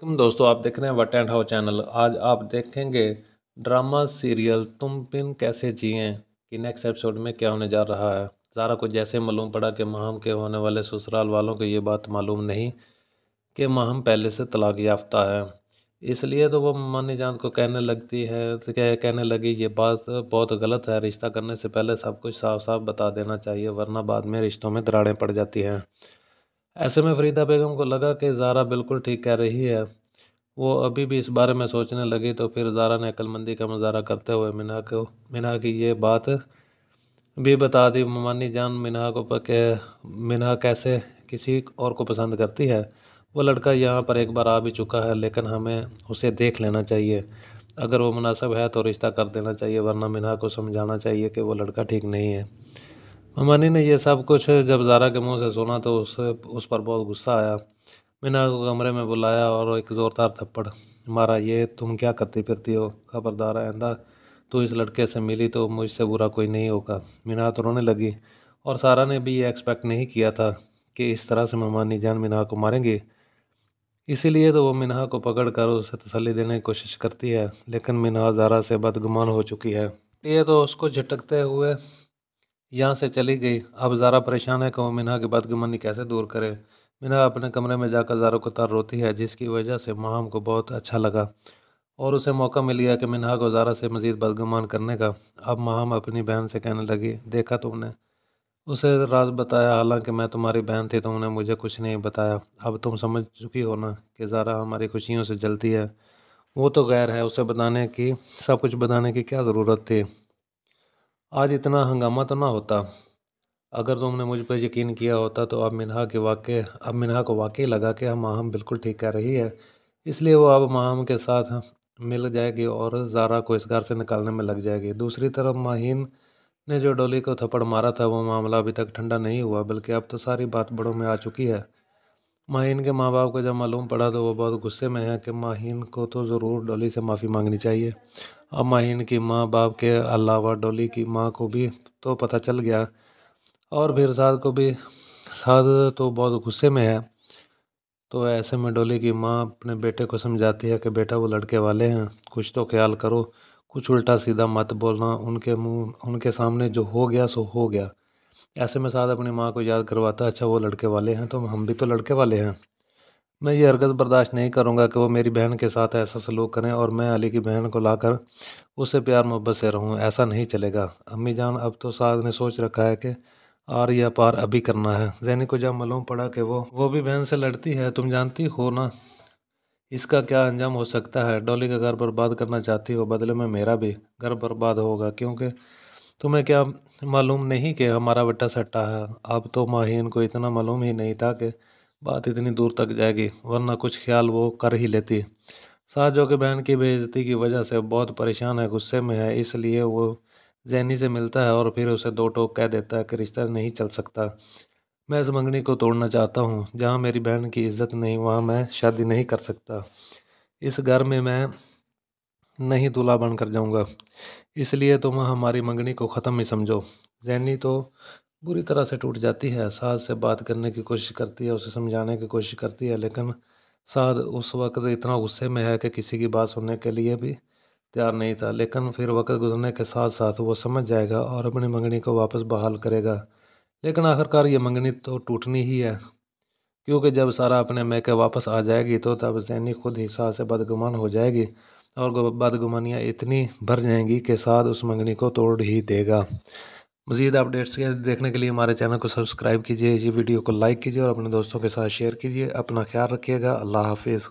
दोस्तों, आप देख रहे हैं वट एंड हाउ चैनल। आज आप देखेंगे ड्रामा सीरियल तुम बिन कैसे जिए कि नेक्स्ट एपिसोड में क्या होने जा रहा है। ज़ारा को जैसे मालूम पड़ा कि माहम के होने वाले ससुराल वालों को ये बात मालूम नहीं कि माहम पहले से तलाक याफ्ता है। इसलिए तो वो मम्मी जान को कहने लगती है तो कहने लगी ये बात बहुत गलत है, रिश्ता करने से पहले सब कुछ साफ साफ बता देना चाहिए वरना बाद में रिश्तों में दरारें पड़ जाती हैं। ऐसे में फरीदा बेगम को लगा कि ज़ारा बिल्कुल ठीक कह रही है। वो अभी भी इस बारे में सोचने लगी तो फिर ज़ारा ने अक्लमंदी का मुजाहरा करते हुए मिनहा की ये बात भी बता दी। ममानी जान मिनहा को कि मिनहा कैसे किसी और को पसंद करती है। वो लड़का यहाँ पर एक बार आ भी चुका है, लेकिन हमें उसे देख लेना चाहिए। अगर वो मुनासिब है तो रिश्ता कर देना चाहिए, वरना मिनहा को समझाना चाहिए कि वो लड़का ठीक नहीं है। ममानी ने यह सब कुछ जब ज़ारा के मुंह से सुना तो उस पर बहुत गुस्सा आया। मीना को कमरे में बुलाया और एक ज़ोरदार थप्पड़ मारा। ये तुम क्या करती फिरती हो? खबरदार आइंदा तू इस लड़के से मिली तो मुझसे बुरा कोई नहीं होगा। मीना तो रोने लगी और सारा ने भी ये एक्सपेक्ट नहीं किया था कि इस तरह से ममानी जान मीना को मारेंगी। इसीलिए तो वो मिनहा को पकड़ कर उसे तसल्ली देने की कोशिश करती है, लेकिन मिनहा ज़ारा से बदगुमान हो चुकी है। ये तो उसको झटकते हुए यहाँ से चली गई। अब ज़ारा परेशान है कि वो मिनहा की बदगुमानी कैसे दूर करे। मिनहा अपने कमरे में जाकर ज़ारा को तर रोती है, जिसकी वजह से माहम को बहुत अच्छा लगा और उसे मौका मिल गया कि मिनहा को ज़ारा से मज़ीद बदगुमान करने का। अब माहम अपनी बहन से कहने लगी, देखा तुमने उसे राज बताया, हालांकि मैं तुम्हारी बहन थी, तुमने मुझे कुछ नहीं बताया। अब तुम समझ चुकी हो ना कि ज़ारा हमारी खुशियों से जलती है। वो तो गैर है, उसे बताने की सब कुछ बताने की क्या ज़रूरत थी। आज इतना हंगामा तो ना होता। अगर तुमने मुझ पर यकीन किया होता तो अब मिनहा को वाकई लगा कि माहम बिल्कुल ठीक कह रही है। इसलिए वो अब माहम के साथ मिल जाएगी और ज़ारा को इस घर से निकालने में लग जाएगी। दूसरी तरफ माहीन ने जो डोली को थप्पड़ मारा था वो मामला अभी तक ठंडा नहीं हुआ, बल्कि अब तो सारी बात बड़ों में आ चुकी है। माहीन के माँ बाप को जब मालूम पड़ा तो वो बहुत गुस्से में है कि माहीन को तो ज़रूर डोली से माफ़ी मांगनी चाहिए। अब माहीन की माँ बाप के अलावा डोली की माँ को भी तो पता चल गया और फिर साद तो बहुत गुस्से में है। तो ऐसे में डोली की माँ अपने बेटे को समझाती है कि बेटा वो लड़के वाले हैं, कुछ तो ख्याल करो, कुछ उल्टा सीधा मत बोलना, उनके सामने जो हो गया सो हो गया। ऐसे में साद अपनी माँ को याद करवाता, अच्छा वो लड़के वाले हैं तो हम भी तो लड़के वाले हैं। मैं ये हरगज़ बर्दाश्त नहीं करूँगा कि वो मेरी बहन के साथ ऐसा सलूक करें और मैं अली की बहन को लाकर उससे प्यार मोहब्बत से रहूँ। ऐसा नहीं चलेगा अम्मी जान। अब तो साद ने सोच रखा है कि आर या पार अभी करना है। जैनी को जब मालूम पड़ा कि वो भी बहन से लड़ती है, तुम जानती हो ना इसका क्या अंजाम हो सकता है। डॉली का घर बर्बाद करना चाहती हो, बदले में मेरा भी घर बर्बाद होगा, क्योंकि तुम्हें क्या मालूम नहीं कि हमारा बट्टा सट्टा है। अब तो माहीन को इतना मालूम ही नहीं था कि बात इतनी दूर तक जाएगी, वरना कुछ ख्याल वो कर ही लेती। साथ जो कि बहन की बेइज्जती की वजह से बहुत परेशान है, गुस्से में है, इसलिए वो जैनी से मिलता है और फिर उसे दो टोक कह देता है कि रिश्ता नहीं चल सकता। मैं इस मंगनी को तोड़ना चाहता हूँ। जहाँ मेरी बहन की इज्जत नहीं वहाँ मैं शादी नहीं कर सकता। इस घर में मैं नहीं दूल्हा बनकर जाऊँगा, इसलिए तुम हमारी मंगनी को ख़त्म ही समझो। जैनी तो बुरी तरह से टूट जाती है। सास से बात करने की कोशिश करती है, उसे समझाने की कोशिश करती है, लेकिन साद उस वक्त इतना गुस्से में है कि किसी की बात सुनने के लिए भी तैयार नहीं था। लेकिन फिर वक्त गुजरने के साथ साथ वो समझ जाएगा और अपनी मंगनी को वापस बहाल करेगा। लेकिन आखिरकार ये मंगनी तो टूटनी ही है, क्योंकि जब सारा अपने मैके वापस आ जाएगी तो तब जैनी खुद ही साद से बदगुमान हो जाएगी और बदगुमानियाँ इतनी भर जाएंगी कि साद उस मंगनी को तोड़ ही देगा। मज़ीद अपडेट्स के देखने के लिए हमारे चैनल को सब्सक्राइब कीजिए, ये वीडियो को लाइक कीजिए और अपने दोस्तों के साथ शेयर कीजिए। अपना ख्याल रखिएगा। अल्लाह हाफिज़।